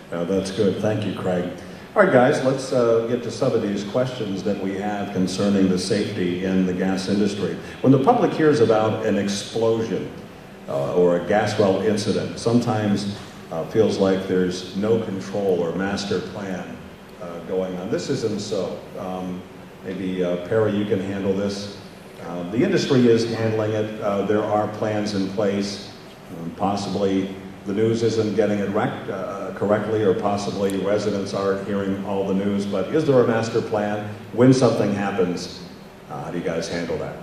That's good. Thank you, Craig. All right, guys, let's get to some of these questions that we have concerning the safety in the gas industry. When the public hears about an explosion or a gas well incident, sometimes feels like there's no control or master plan going on. This isn't so. Maybe Perry, you can handle this. The industry is handling it. There are plans in place. Possibly the news isn't getting it correctly, or possibly residents aren't hearing all the news, but is there a master plan when something happens? How do you guys handle that?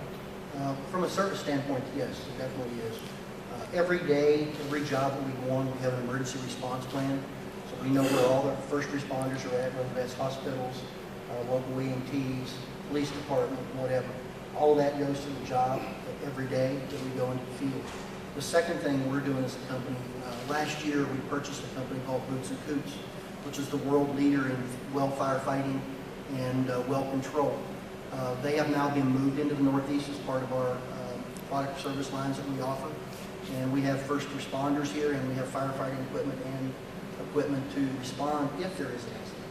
From a service standpoint, yes, it definitely is. Every day, every job that we go on, we have an emergency response plan. So we know where all the first responders are at, whether that's hospitals, local EMTs, police department, whatever. All of that goes to the job every day that we go into the field. The second thing we're doing as a company, last year we purchased a company called Boots and Coots, which is the world leader in well firefighting and well control. They have now been moved into the Northeast as part of our product service lines that we offer. And we have first responders here, and we have firefighting equipment and equipment to respond if there is an accident.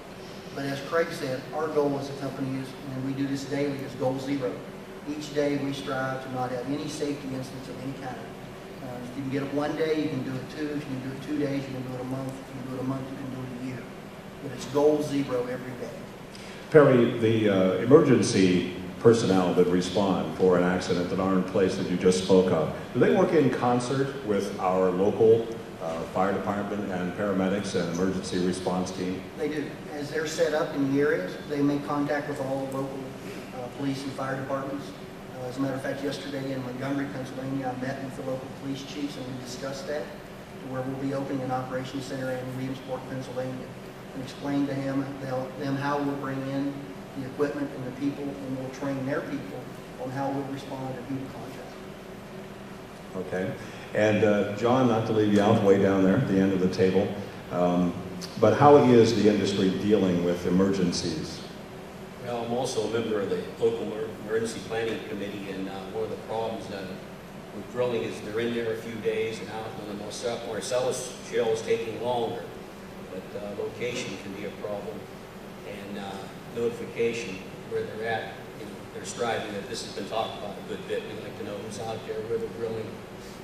But as Craig said, our goal as a company is, and we do this daily, is goal zero. Each day we strive to not have any safety incidents of any kind. If you can get it one day, you can do it two. If you can do it 2 days, you can do it a month. If you can do it a month, you can do it a year. But it's goal zero every day. Perry, the emergency personnel that respond for an accident that are in place that you just spoke of, do they work in concert with our local fire department and paramedics and emergency response team? They do. As they're set up in the areas, they make contact with all the local police and fire departments. As a matter of fact, yesterday in Montgomery, Pennsylvania, I met with the local police chiefs and we discussed that, to where we'll be opening an operations center in Williamsport, Pennsylvania, and explain to them how we'll bring in the equipment and the people, and we'll train their people on how we'll respond and who to contact. Okay. And John, not to leave you out way down there at the end of the table, but how is the industry dealing with emergencies? Well, I'm also a member of the local emergency planning committee, and one of the problems with drilling is they're in there a few days, and out when the Marcellus shale is taking longer. But location can be a problem, and notification where they're at. They're striving that this has been talked about a good bit. We'd like to know who's out there, where they're drilling,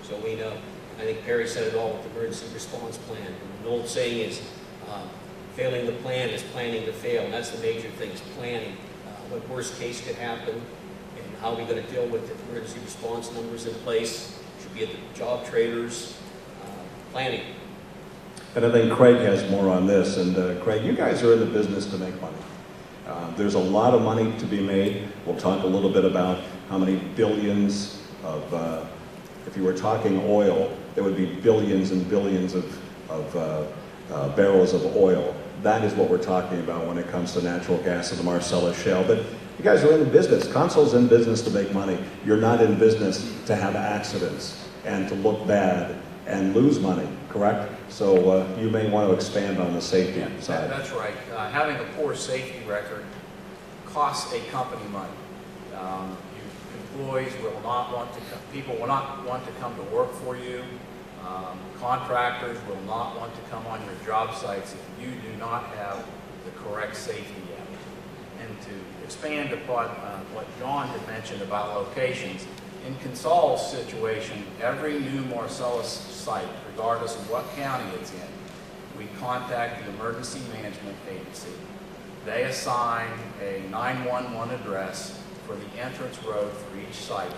so we know. I think Perry said it all with the emergency response plan. And an old saying is, failing the plan is planning to fail, and that's the major thing, is planning. What worst case could happen, and how are we going to deal with the emergency response numbers in place, should be at the job traders, planning. And I think Craig has more on this. And Craig, you guys are in the business to make money. There's a lot of money to be made. We'll talk a little bit about how many billions of, if you were talking oil, there would be billions and billions of barrels of oil. That is what we're talking about when it comes to natural gas in the Marcellus shale. But you guys are in the business. Consol's in business to make money. You're not in business to have accidents and to look bad and lose money, correct? So you may want to expand on the safety side. That's right. Having a poor safety record costs a company money. Employees will not want to, people will not want to come to work for you. Contractors will not want to come on your job sites if you do not have the correct safety ethic. And to expand upon what John had mentioned about locations, in Consol's situation, every new Marcellus site, regardless of what county it's in, we contact the emergency management agency. They assign a 911 address for the entrance road for each site,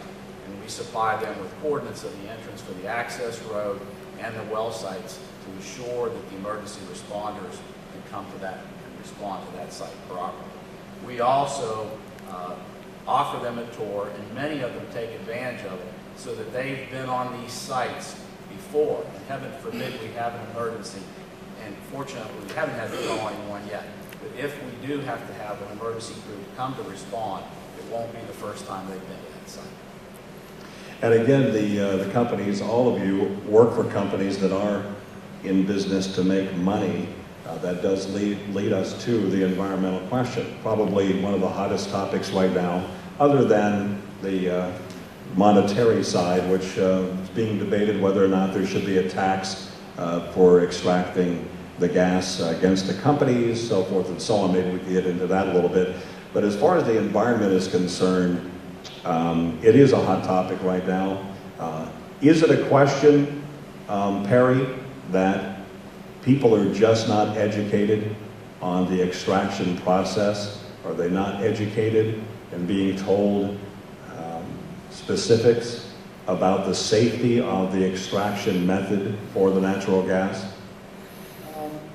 and we supply them with coordinates of the entrance for the access road and the well sites to ensure that the emergency responders can come to that and respond to that site properly. We also offer them a tour, and many of them take advantage of it so that they've been on these sites before, and heaven forbid we have an emergency, and fortunately we haven't had to call anyone yet. But if we do have to have an emergency crew to come to respond, it won't be the first time they've been to that site. And again, the companies, all of you work for companies that are in business to make money. That does lead us to the environmental question, probably one of the hottest topics right now, other than the monetary side, which is being debated whether or not there should be a tax for extracting the gas against the companies, so forth and so on. Maybe we can get into that a little bit. But as far as the environment is concerned, it is a hot topic right now. Is it a question, Perry, that people are just not educated on the extraction process? Are they not educated in being told specifics about the safety of the extraction method for the natural gas?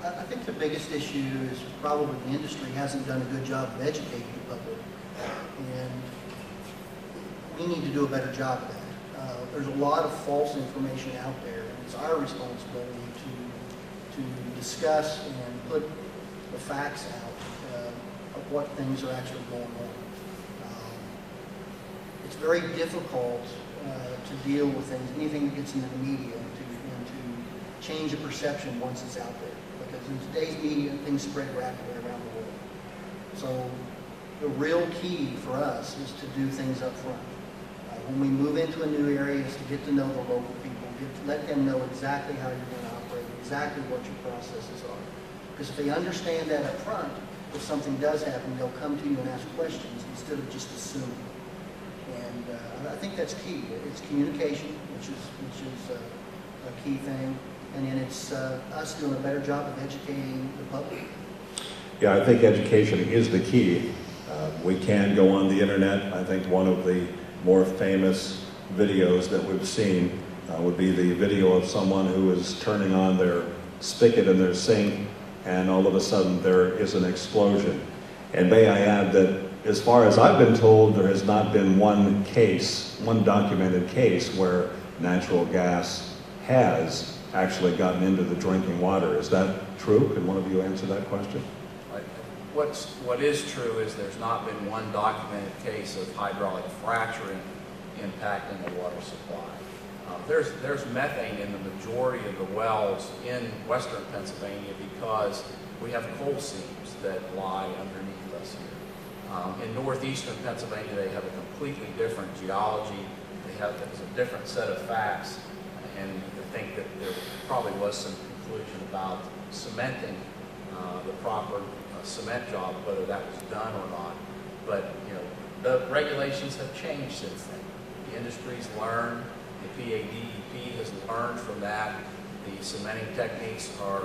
I think the biggest issue is probably the industry hasn't done a good job of educating the public, and we need to do a better job of that. There's a lot of false information out there, and it's our responsibility to discuss and put the facts out of what things are actually going on. It's very difficult to deal with things, anything that gets into the media, and to change a perception once it's out there. Because in today's media, things spread rapidly around the world. So the real key for us is to do things up front. When we move into a new area, is to get to know the local people, let them know exactly how you're going to operate, exactly what your processes are. Because if they understand that up front, if something does happen, they'll come to you and ask questions instead of just assuming. And I think that's key. It's communication, which is a key thing. And then it's us doing a better job of educating the public. Yeah, I think education is the key. We can go on the internet. I think one of the more famous videos that we've seen would be the video of someone who is turning on their spigot in their sink, and all of a sudden there is an explosion. And may I add that as far as I've been told, there has not been one documented case where natural gas has actually gotten into the drinking water. Is that true? Can one of you answer that question? What is true is there's not been one documented case of hydraulic fracturing impacting the water supply. There's methane in the majority of the wells in western Pennsylvania because we have coal seams that lie underneath us here. In northeastern Pennsylvania, they have a completely different geology. There's a different set of facts, and I think that there probably was some conclusion about cementing the proper cement job, whether that was done or not. But the regulations have changed since then. The industry's learned, the PADEP has learned from that. The cementing techniques are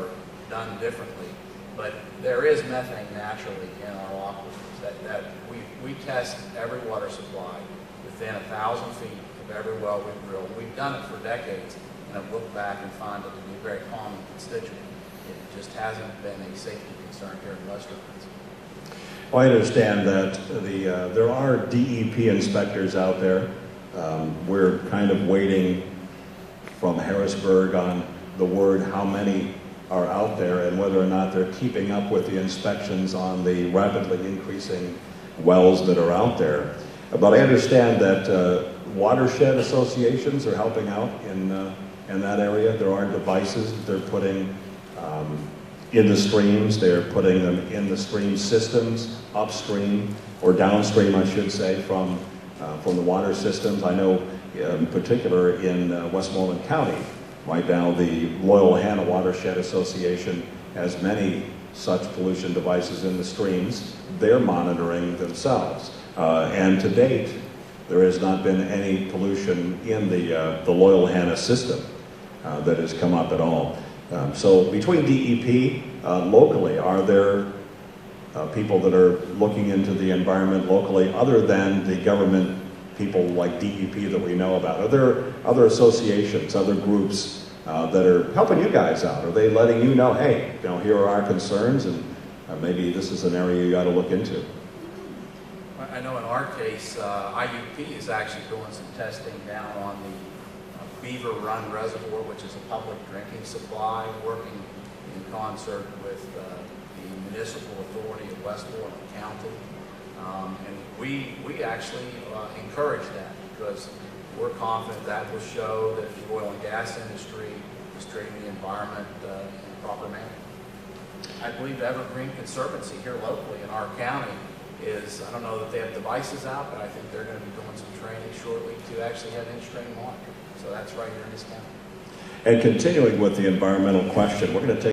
done differently. But there is methane naturally in our aquifers. That we test every water supply within 1,000 feet of every well we've drilled. We've done it for decades, and I've looked back and found it to be a very common constituent. It just hasn't been a safety concern here in western Pennsylvania. Well, I understand that there are DEP inspectors out there. We're kind of waiting from Harrisburg on the word how many are out there and whether or not they're keeping up with the inspections on the rapidly increasing wells that are out there. But I understand that watershed associations are helping out in that area. There are devices that they're putting in the streams. They're putting them in the stream systems, upstream or downstream, I should say, from the water systems. I know in particular in Westmoreland County, right now the Loyal Hannah Watershed Association has many such pollution devices in the streams. They're monitoring themselves. And to date, there has not been any pollution in the Loyal Hannah system that has come up at all. So between DEP, locally, are there people that are looking into the environment locally other than the government people like DEP that we know about? Are there other associations, other groups that are helping you guys out? Are they letting you know, hey, here are our concerns and maybe this is an area you got to look into? I know in our case, IUP is actually doing some testing down on the Beaver Run Reservoir, which is a public drinking supply, working in concert with the municipal authority of Westmoreland County. And we actually encourage that because we're confident that will show that the oil and gas industry is treating the environment in a proper manner. I believe Evergreen Conservancy here locally in our county is, I don't know that they have devices out, but I think they're going to be doing some training shortly to actually have in-stream monitoring. So that's right here in this county. And continuing with the environmental question, we're going to take